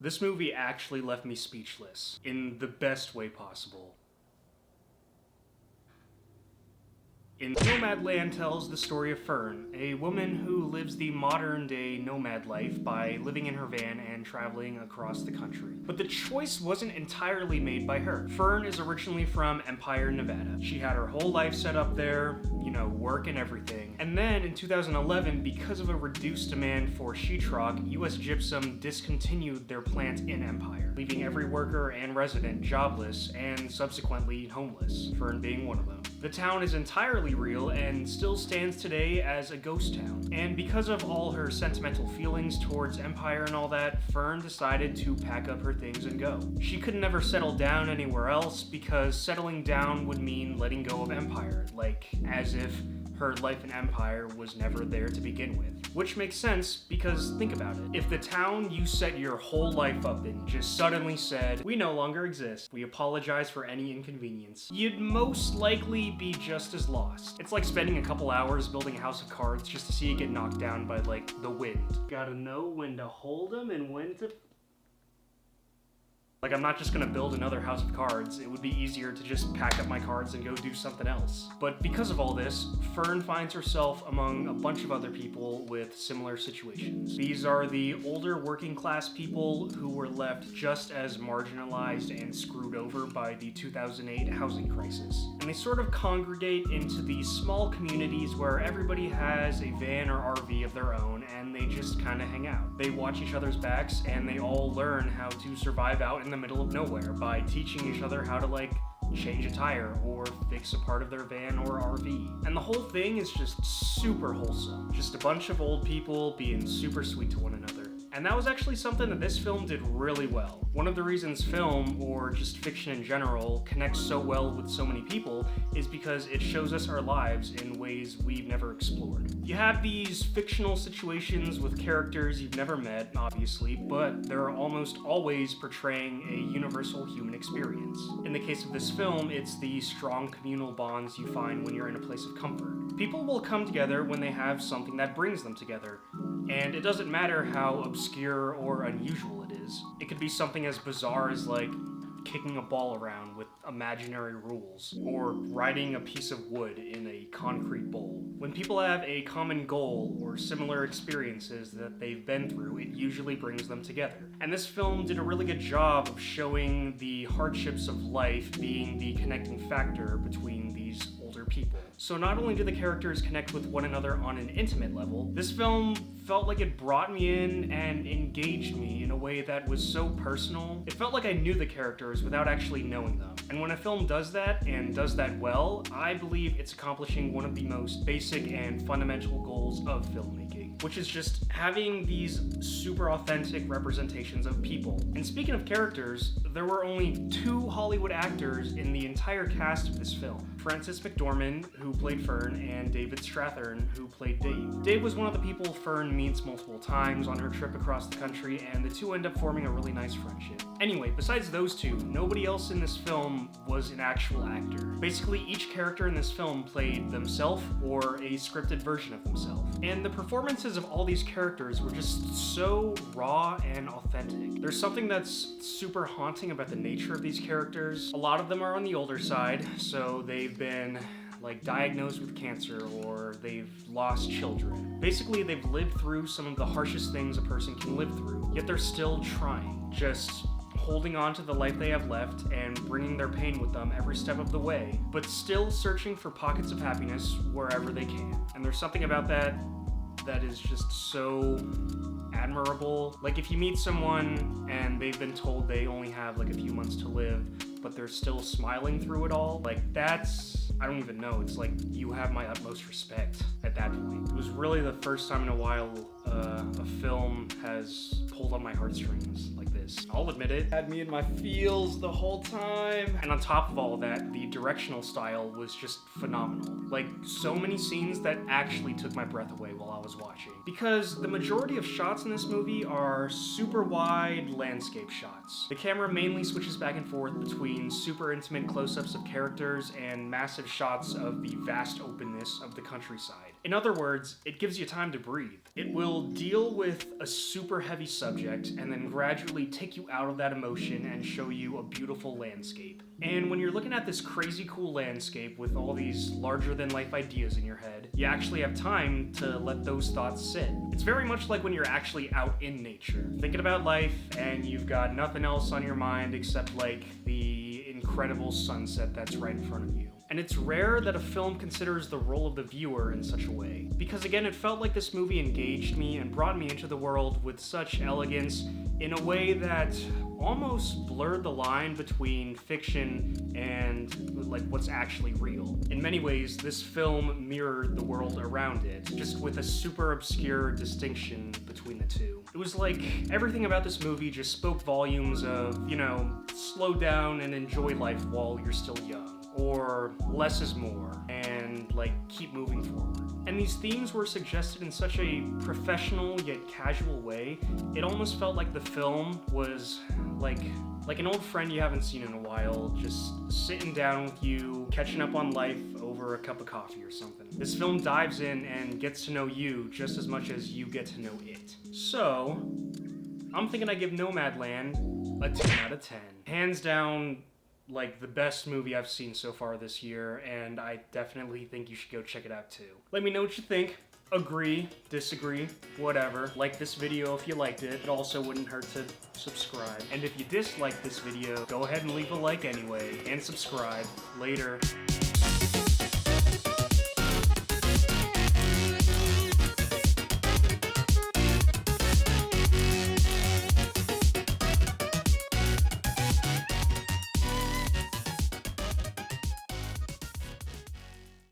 This movie actually left me speechless, in the best way possible. Nomadland tells the story of Fern, a woman who lives the modern-day nomad life by living in her van and traveling across the country. But the choice wasn't entirely made by her. Fern is originally from Empire, Nevada. She had her whole life set up there, work and everything. And then in 2011, because of a reduced demand for sheetrock, US Gypsum discontinued their plant in Empire, leaving every worker and resident jobless and subsequently homeless, Fern being one of them. The town is entirely real and still stands today as a ghost town. And because of all her sentimental feelings towards Empire and all that, Fern decided to pack up her things and go. She could never settle down anywhere else because settling down would mean letting go of Empire, as if her life in Empire was never there to begin with. Which makes sense because think about it. If the town you set your whole life up in just suddenly said, "We no longer exist. We apologize for any inconvenience," you'd most likely be just as lost. It's like spending a couple hours building a house of cards just to see it get knocked down by, the wind. Gotta know when to hold them and when to... I'm not just gonna build another house of cards. It would be easier to just pack up my cards and go do something else. But because of all this, Fern finds herself among a bunch of other people with similar situations. These are the older working class people who were left just as marginalized and screwed over by the 2008 housing crisis. And they sort of congregate into these small communities where everybody has a van or RV of their own and they just kind of hang out. They watch each other's backs and they all learn how to survive out in the middle of nowhere by teaching each other how to change a tire or fix a part of their van or RV. And the whole thing is just super wholesome. Just a bunch of old people being super sweet to one another. And that was actually something that this film did really well. One of the reasons film, or just fiction in general, connects so well with so many people is because it shows us our lives in ways we've never explored. You have these fictional situations with characters you've never met, obviously, but they're almost always portraying a universal human experience. In the case of this film, it's the strong communal bonds you find when you're in a place of comfort. People will come together when they have something that brings them together. And it doesn't matter how obscure or unusual it is. It could be something as bizarre as kicking a ball around with imaginary rules, or riding a piece of wood in a concrete bowl. When people have a common goal or similar experiences that they've been through, it usually brings them together. And this film did a really good job of showing the hardships of life being the connecting factor between these older people. So not only do the characters connect with one another on an intimate level, this film felt like it brought me in and engaged me in a way that was so personal. It felt like I knew the characters without actually knowing them. And when a film does that, and does that well, I believe it's accomplishing one of the most basic and fundamental goals of filmmaking, which is just having these super authentic representations of people. And speaking of characters, there were only 2 Hollywood actors in the entire cast of this film. Frances McDormand, who played Fern, and David Strathairn, who played Dave. Dave was one of the people Fern meets multiple times on her trip across the country, and the two end up forming a really nice friendship. Anyway, besides those two, nobody else in this film was an actual actor. Basically, each character in this film played themselves or a scripted version of themselves. And the performances of all these characters were just so raw and authentic. There's something that's super haunting about the nature of these characters. A lot of them are on the older side, so they've been diagnosed with cancer or they've lost children. Basically, they've lived through some of the harshest things a person can live through, yet they're still trying, just holding on to the life they have left and bringing their pain with them every step of the way, but still searching for pockets of happiness wherever they can. And there's something about that is just so admirable. If you meet someone and they've been told they only have a few months to live, but they're still smiling through it all, that's, I don't even know, it's you have my utmost respect at that point. It was really the first time in a while a film has pulled on my heartstrings like this. I'll admit it, had me in my feels the whole time. And on top of all that, the directional style was just phenomenal. So many scenes that actually took my breath away while I was watching. Because the majority of shots in this movie are super wide landscape shots. The camera mainly switches back and forth between super intimate close-ups of characters and massive shots of the vast openness of the countryside. In other words, it gives you time to breathe. It will deal with a super heavy subject and then gradually take you out of that emotion and show you a beautiful landscape. And when you're looking at this crazy cool landscape with all these larger than life ideas in your head, you actually have time to let those thoughts sit. It's very much like when you're actually out in nature, thinking about life and you've got nothing else on your mind except like the incredible sunset that's right in front of you. And it's rare that a film considers the role of the viewer in such a way. Because again, it felt like this movie engaged me and brought me into the world with such elegance in a way that almost blurred the line between fiction and like what's actually real. In many ways, this film mirrored the world around it, just with a super obscure distinction between the two. It was like everything about this movie just spoke volumes of, slow down and enjoy life while you're still young. Or less is more, and keep moving forward. And these themes were suggested in such a professional yet casual way, it almost felt like the film was like an old friend you haven't seen in a while, just sitting down with you, catching up on life over a cup of coffee or something. This film dives in and gets to know you just as much as you get to know it. So, I'm thinking I give Nomadland a 10 out of 10. Hands down, the best movie I've seen so far this year, and I definitely think you should go check it out too. Let me know what you think. Agree, disagree, whatever. Like this video if you liked it. It also wouldn't hurt to subscribe. And if you disliked this video, go ahead and leave a like anyway, and subscribe. Later.